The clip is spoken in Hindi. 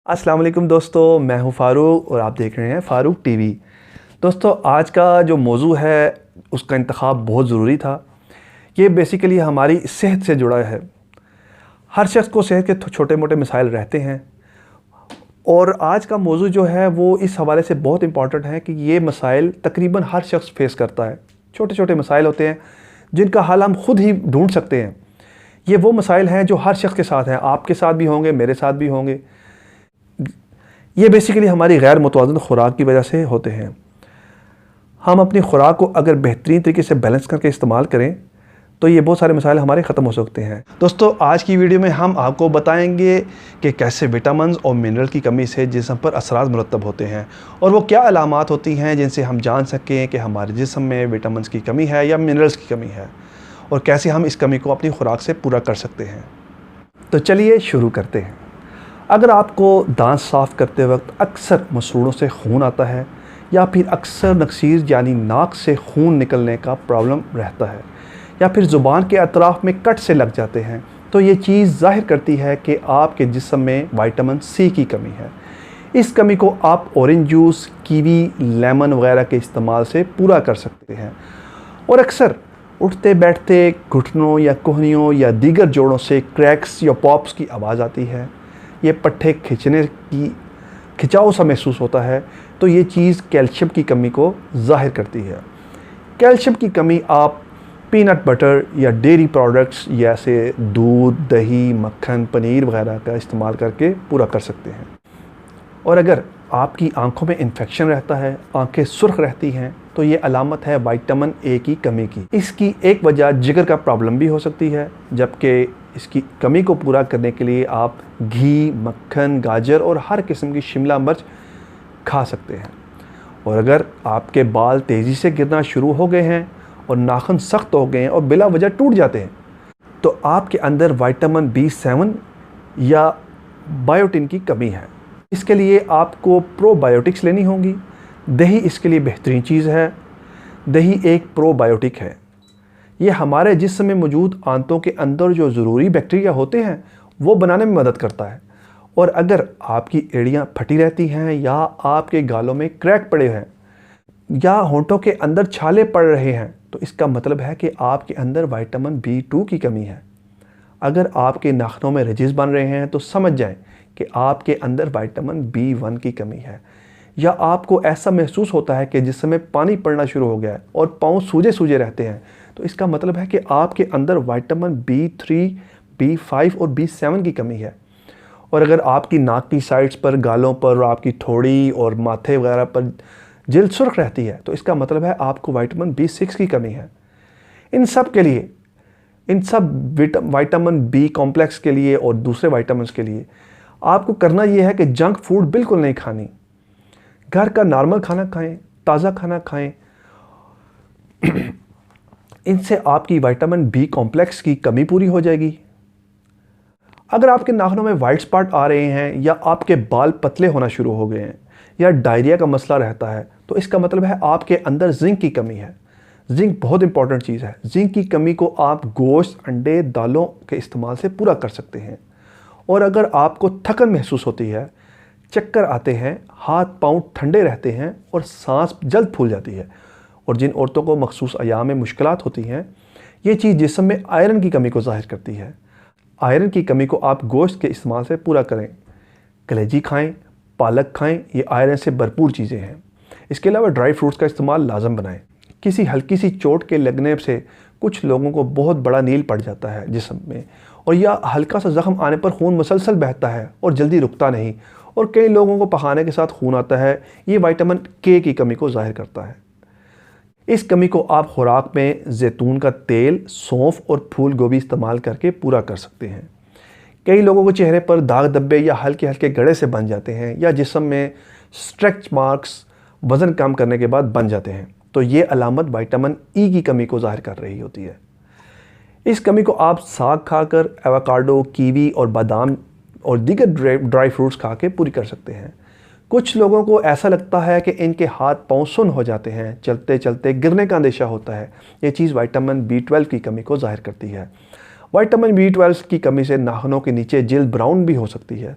अस्सलाम वालेकुम दोस्तों, मैं हूं फ़ारूक और आप देख रहे हैं फ़ारूक टीवी। दोस्तों, आज का जो मौजू है उसका इंतखाब बहुत ज़रूरी था। ये बेसिकली हमारी सेहत से जुड़ा है। हर शख्स को सेहत के छोटे मोटे मसाइल रहते हैं और आज का मौजू जो है वो इस हवाले से बहुत इंपॉर्टेंट है कि ये मसाइल तकरीबन हर शख्स फेस करता है। छोटे छोटे मसाइल होते हैं जिनका हल हम खुद ही ढूंढ सकते हैं। ये वो मसाइल हैं जो हर शख्स के साथ हैं, आपके साथ भी होंगे, मेरे साथ भी होंगे। ये बेसिकली हमारी गैर मुतवाज़िन खुराक की वजह से होते हैं। हम अपनी खुराक को अगर बेहतरीन तरीके से बैलेंस करके इस्तेमाल करें तो ये बहुत सारे मसाइल हमारे ख़त्म हो सकते हैं। दोस्तों, आज की वीडियो में हम आपको बताएंगे कि कैसे विटामिन्स और मिनरल की कमी से जिस्म पर असरात मुरतब होते हैं और वो क्या अलामात होती हैं जिनसे हम जान सकें कि हमारे जिस्म में विटामिन्स की कमी है या मिनरल्स की कमी है, और कैसे हम इस कमी को अपनी खुराक से पूरा कर सकते हैं। तो चलिए शुरू करते हैं। अगर आपको दांत साफ़ करते वक्त अक्सर मसूड़ों से खून आता है या फिर अक्सर नक्सीर यानी नाक से खून निकलने का प्रॉब्लम रहता है या फिर ज़ुबान के अतराफ़ में कट से लग जाते हैं, तो ये चीज़ ज़ाहिर करती है कि आपके जिस्म में विटामिन सी की कमी है। इस कमी को आप ऑरेंज जूस, कीवी, लेमन वगैरह के इस्तेमाल से पूरा कर सकते हैं। और अक्सर उठते बैठते घुटनों या कोहनियों या दीगर जोड़ों से क्रैक्स या पॉप्स की आवाज़ आती है, ये पट्टे खिंचाव सा महसूस होता है, तो ये चीज़ कैल्शियम की कमी को ज़ाहिर करती है। कैल्शियम की कमी आप पीनट बटर या डेयरी प्रोडक्ट्स जैसे दूध, दही, मक्खन, पनीर वगैरह का इस्तेमाल करके पूरा कर सकते हैं। और अगर आपकी आंखों में इन्फेक्शन रहता है, आंखें सुर्ख रहती हैं, तो ये अलामत है विटामिन ए की कमी की। इसकी एक वजह जिगर का प्रॉब्लम भी हो सकती है, जबकि इसकी कमी को पूरा करने के लिए आप घी, मक्खन, गाजर और हर किस्म की शिमला मिर्च खा सकते हैं। और अगर आपके बाल तेज़ी से गिरना शुरू हो गए हैं और नाखून सख्त हो गए हैं और बिला वजह टूट जाते हैं, तो आपके अंदर विटामिन B7 या बायोटिन की कमी है। इसके लिए आपको प्रोबायोटिक्स लेनी होंगी। दही इसके लिए बेहतरीन चीज़ है। दही एक प्रोबायोटिक है। ये हमारे जिस्म में मौजूद आंतों के अंदर जो ज़रूरी बैक्टीरिया होते हैं वो बनाने में मदद करता है। और अगर आपकी एड़ियाँ फटी रहती हैं या आपके गालों में क्रैक पड़े हैं या होंठों के अंदर छाले पड़ रहे हैं, तो इसका मतलब है कि आपके अंदर विटामिन B2 की कमी है। अगर आपके नाखूनों में रजिस बन रहे हैं तो समझ जाएं कि आपके अंदर विटामिन B1 की कमी है। या आपको ऐसा महसूस होता है कि जिसमें पानी पड़ना शुरू हो गया है और पाँव सूजे सूजे रहते हैं, तो इसका मतलब है कि आपके अंदर विटामिन B3, B5 और B7 की कमी है। और अगर आपकी नाक की साइड्स पर, गालों पर और आपकी थोड़ी और माथे वगैरह पर जिल्द सुर्ख रहती है, तो इसका मतलब है आपको विटामिन B6 की कमी है। इन सब के लिए, इन सब विटामिन B कॉम्प्लेक्स के लिए और दूसरे विटामिन्स के लिए आपको करना यह है कि जंक फूड बिल्कुल नहीं खानी। घर का नॉर्मल खाना खाएं, ताज़ा खाना खाएं। इनसे आपकी विटामिन B कॉम्प्लेक्स की कमी पूरी हो जाएगी। अगर आपके नाखूनों में वाइट स्पॉट आ रहे हैं या आपके बाल पतले होना शुरू हो गए हैं या डायरिया का मसला रहता है, तो इसका मतलब है आपके अंदर जिंक की कमी है। जिंक बहुत इंपॉर्टेंट चीज़ है। जिंक की कमी को आप गोश्त, अंडे, दालों के इस्तेमाल से पूरा कर सकते हैं। और अगर आपको थकन महसूस होती है, चक्कर आते हैं, हाथ पांव ठंडे रहते हैं और सांस जल्द फूल जाती है, और जिन औरतों को मखसूस अय्याम में मुश्किलात होती हैं, ये चीज़ जिस्म में आयरन की कमी को ज़ाहिर करती है। आयरन की कमी को आप गोश्त के इस्तेमाल से पूरा करें। कलेजी खाएं, पालक खाएं, ये आयरन से भरपूर चीज़ें हैं। इसके अलावा ड्राई फ्रूट्स का इस्तेमाल लाजम बनाएं। किसी हल्की सी चोट के लगने से कुछ लोगों को बहुत बड़ा नील पड़ जाता है जिस्म में, और या हल्का सा ज़ख्म आने पर खून मुसलसल बहता है और जल्दी रुकता नहीं, और कई लोगों को पखाने के साथ खून आता है। ये विटामिन K की कमी को ज़ाहिर करता है। इस कमी को आप खुराक में जैतून का तेल, सौंफ और फूल गोभी इस्तेमाल करके पूरा कर सकते हैं। कई लोगों को चेहरे पर दाग धब्बे या हल्के हल्के गड़े से बन जाते हैं या जिस्म में स्ट्रेच मार्क्स वज़न कम करने के बाद बन जाते हैं, तो ये अलामत विटामिन E की कमी को ज़ाहिर कर रही होती है। इस कमी को आप साग खाकर, एवोकाडो, कीवी और बादाम और दीगर ड्राई फ्रूट्स खा के पूरी कर सकते हैं। कुछ लोगों को ऐसा लगता है कि इनके हाथ पांव सुन्न हो जाते हैं, चलते चलते गिरने का अंदेशा होता है। ये चीज़ विटामिन B12 की कमी को ज़ाहिर करती है। विटामिन B12 की कमी से नाखूनों के नीचे जिल्द ब्राउन भी हो सकती है।